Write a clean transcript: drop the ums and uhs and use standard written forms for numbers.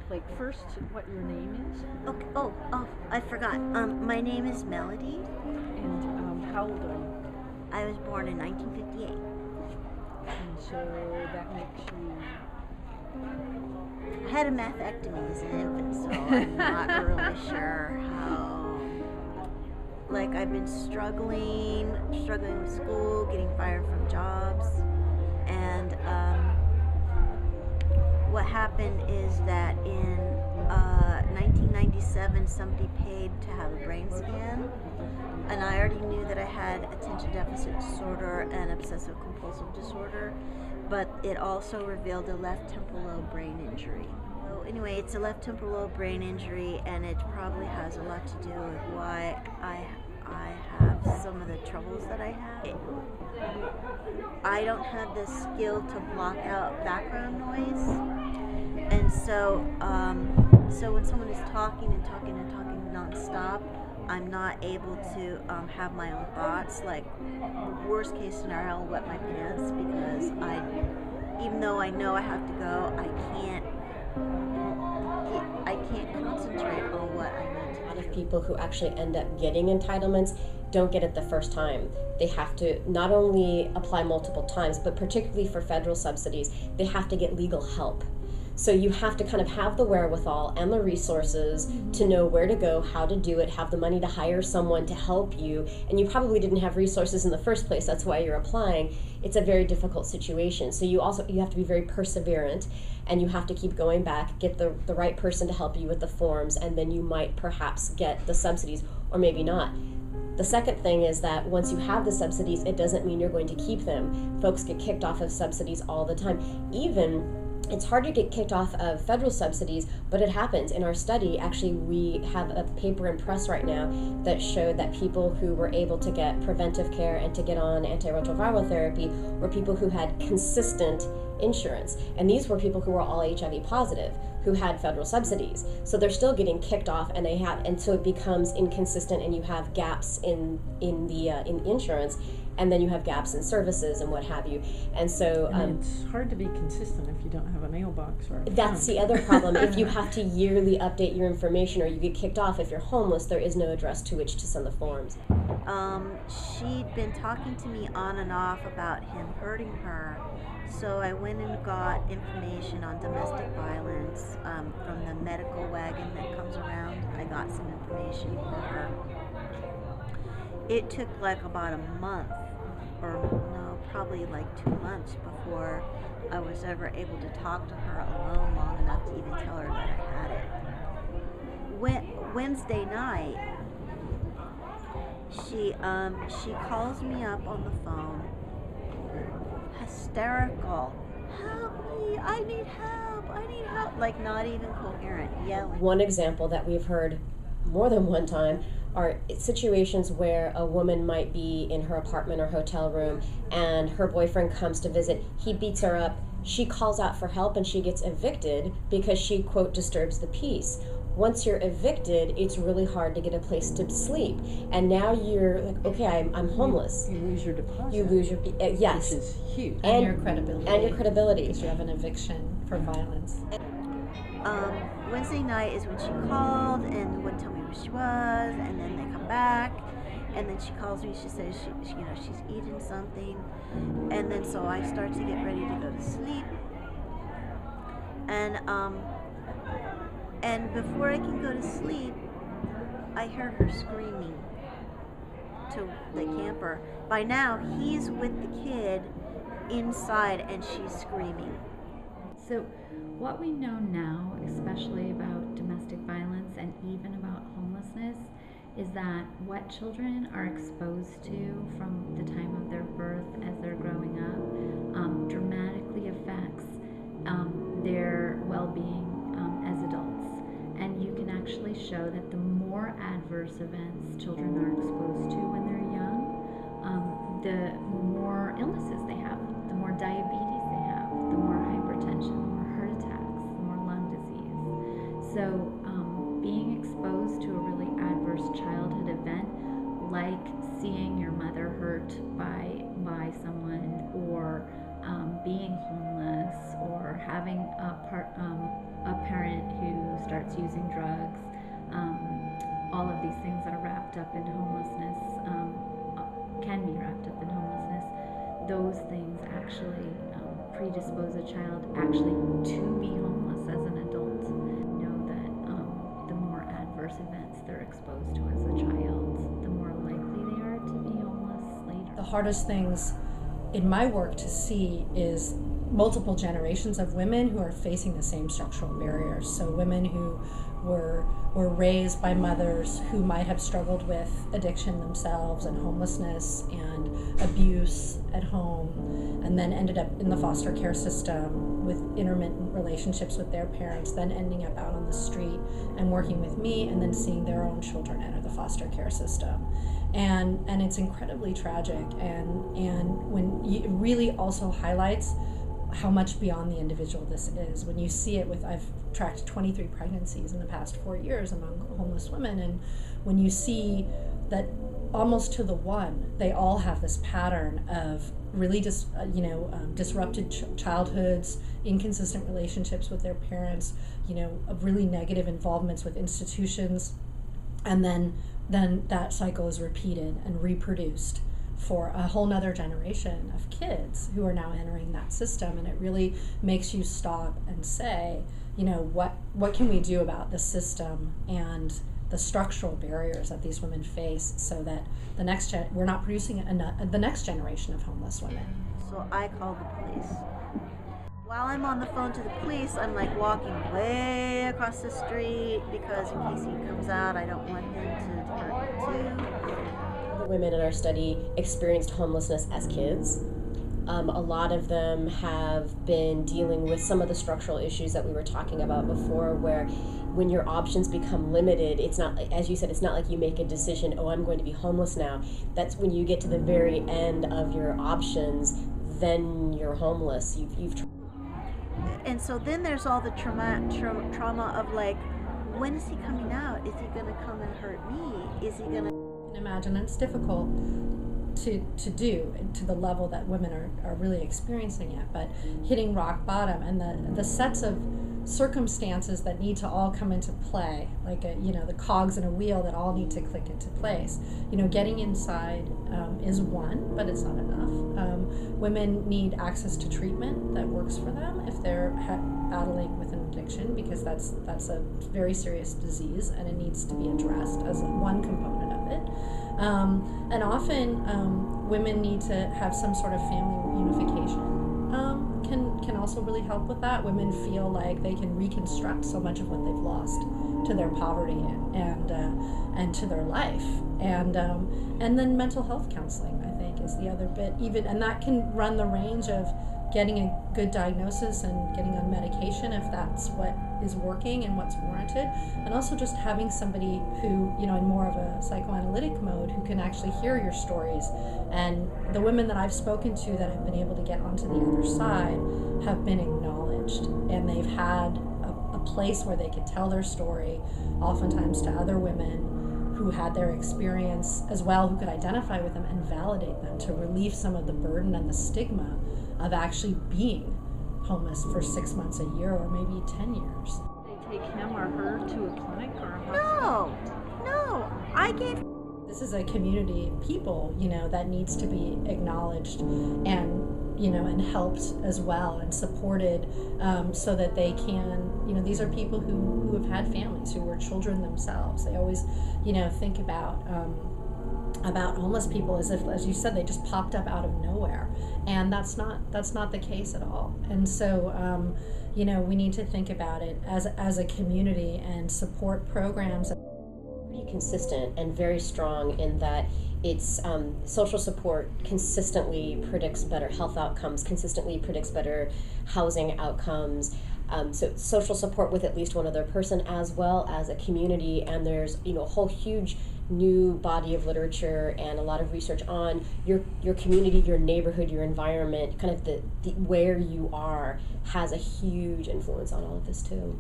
like first what your name is? Okay. Oh, I forgot. My name is Melodie. And how old are you? I was born in 1958. And so that makes you... I had a mastectomy as an infant, so I'm not really sure how... Like, I've been struggling with school, getting fired from jobs, and what happened is that in 1997 somebody paid to have a brain scan, and I already knew that I had attention deficit disorder and obsessive compulsive disorder, but it also revealed a left temporal lobe brain injury. So anyway, it's a left temporal lobe brain injury, and it probably has a lot to do with why I have some of the troubles that I have. I don't have the skill to block out background noise, and so when someone is talking nonstop, I'm not able to have my own thoughts. Like, worst case scenario, I'll wet my pants because even though I know I have to go, I can't concentrate on what I need to do. A lot of people who actually end up getting entitlements don't get it the first time. They have to not only apply multiple times, but particularly for federal subsidies, they have to get legal help. So you have to kind of have the wherewithal and the resources to know where to go, how to do it, have the money to hire someone to help you, and you probably didn't have resources in the first place, that's why you're applying. It's a very difficult situation. So you have to be very perseverant, and you have to keep going back, get the right person to help you with the forms, and then you might perhaps get the subsidies, or maybe not. The second thing is that once you have the subsidies, it doesn't mean you're going to keep them. Folks get kicked off of subsidies all the time. It's hard to get kicked off of federal subsidies, but it happens. In our study, actually, we have a paper in press right now that showed that people who were able to get preventive care and to get on antiretroviral therapy were people who had consistent insurance. And these were people who were all HIV positive, who had federal subsidies. So they're still getting kicked off, and so it becomes inconsistent, and you have gaps in insurance, and then you have gaps in services and what have you. And so it's hard to be consistent if you don't have a mailbox or a that's the other problem. If you have to yearly update your information, or you get kicked off, if you're homeless, there is no address to which to send the forms. She'd been talking to me on and off about him hurting her, so I went and got information on domestic violence from the medical wagon that comes around. I got some information for her. It took like about a month, or no, probably like 2 months before I was ever able to talk to her alone long enough to even tell her that I had it. Wednesday night, she calls me up on the phone, hysterical. Help me, I need help, like not even coherent, yelling. One example that we've heard more than one time are situations where a woman might be in her apartment or hotel room and her boyfriend comes to visit, he beats her up, she calls out for help, and she gets evicted because she, quote, disturbs the peace. Once you're evicted, it's really hard to get a place to sleep. And now you're like, okay, I'm homeless. You lose your deposit. You lose your, yes. Which is huge. And your credibility. And your credibility. Because you have an eviction for violence. Wednesday night is when she called and wouldn't tell me where she was, and then they come back, and then she calls me, she says she's eating something, and then so I start to get ready to go to sleep, and before I can go to sleep, I hear her screaming to the camper. By now, he's with the kid inside, and she's screaming. So what we know now, especially about domestic violence and even about homelessness, is that what children are exposed to from the time of their birth as they're growing up dramatically affects their well-being as adults. And you can actually show that the more adverse events children are exposed to when they're young, the more illnesses they have, the more diabetes they have, the more hypertension, the more heart attacks, the more lung disease. So being exposed to a really adverse childhood event, like seeing your mother hurt by someone, or being homeless, or having a parent who starts using drugs, all of these things that are wrapped up in homelessness, can be wrapped up in homelessness. Those things actually predispose a child actually to be homeless as an adult. Know that the more adverse events they're exposed to as a child, the more likely they are to be homeless later. The hardest things in my work to see is multiple generations of women who are facing the same structural barriers. So women who were raised by mothers who might have struggled with addiction themselves and homelessness and abuse at home, and then ended up in the foster care system with intermittent relationships with their parents, then ending up out on the street and working with me, and then seeing their own children enter the foster care system. And it's incredibly tragic, and when it really also highlights how much beyond the individual this is. When you see it I've tracked 23 pregnancies in the past 4 years among homeless women, and when you see that almost to the one, they all have this pattern of really disrupted childhoods, inconsistent relationships with their parents, of really negative involvements with institutions, and then that cycle is repeated and reproduced for a whole nother generation of kids who are now entering that system. And it really makes you stop and say, what can we do about the system and the structural barriers that these women face, so that we're not producing the next generation of homeless women. So I called the police. While I'm on the phone to the police, I'm like walking way across the street because in case he comes out, I don't want him to hurt too. The women in our study experienced homelessness as kids. A lot of them have been dealing with some of the structural issues that we were talking about before, where when your options become limited, it's not, as you said, it's not like you make a decision, oh, I'm going to be homeless now. That's when you get to the very end of your options, then you're homeless. You've And so then there's all the trauma of like, when is he coming out? Is he going to come and hurt me? Is he going to... Imagine it's difficult to do to the level that women are really experiencing it, but hitting rock bottom and the sets of circumstances that need to all come into play, like the cogs in a wheel that all need to click into place. Getting inside is one, but it's not enough. Women need access to treatment that works for them if they're battling with an addiction, because that's a very serious disease and it needs to be addressed as one component of it. And often women need to have some sort of family reunification. Can also really help with that. Women feel like they can reconstruct so much of what they've lost to their poverty and to their life. And then mental health counseling, I think, is the other bit. And that can run the range of getting a good diagnosis and getting on medication if that's what is working and what's warranted, and also just having somebody who, in more of a psychoanalytic mode, who can actually hear your stories. And the women that I've spoken to that have been able to get onto the other side have been acknowledged, and they've had a place where they could tell their story, oftentimes to other women who had their experience as well, who could identify with them and validate them to relieve some of the burden and the stigma of actually being homeless for 6 months, a year, or maybe 10 years. They take him or her to a clinic or a hospital? No, I gave... This is a community of people, that needs to be acknowledged and, and helped as well and supported, so that they can, these are people who have had families, who were children themselves. They always, think about homeless people as if, as you said, they just popped up out of nowhere, and that's not the case at all. And so we need to think about it as a community and support programs. Pretty consistent and very strong in that it's social support consistently predicts better health outcomes, consistently predicts better housing outcomes. So social support with at least one other person, as well as a community, and there's a whole huge new body of literature and a lot of research on your community, your neighborhood, your environment, kind of the where you are has a huge influence on all of this too.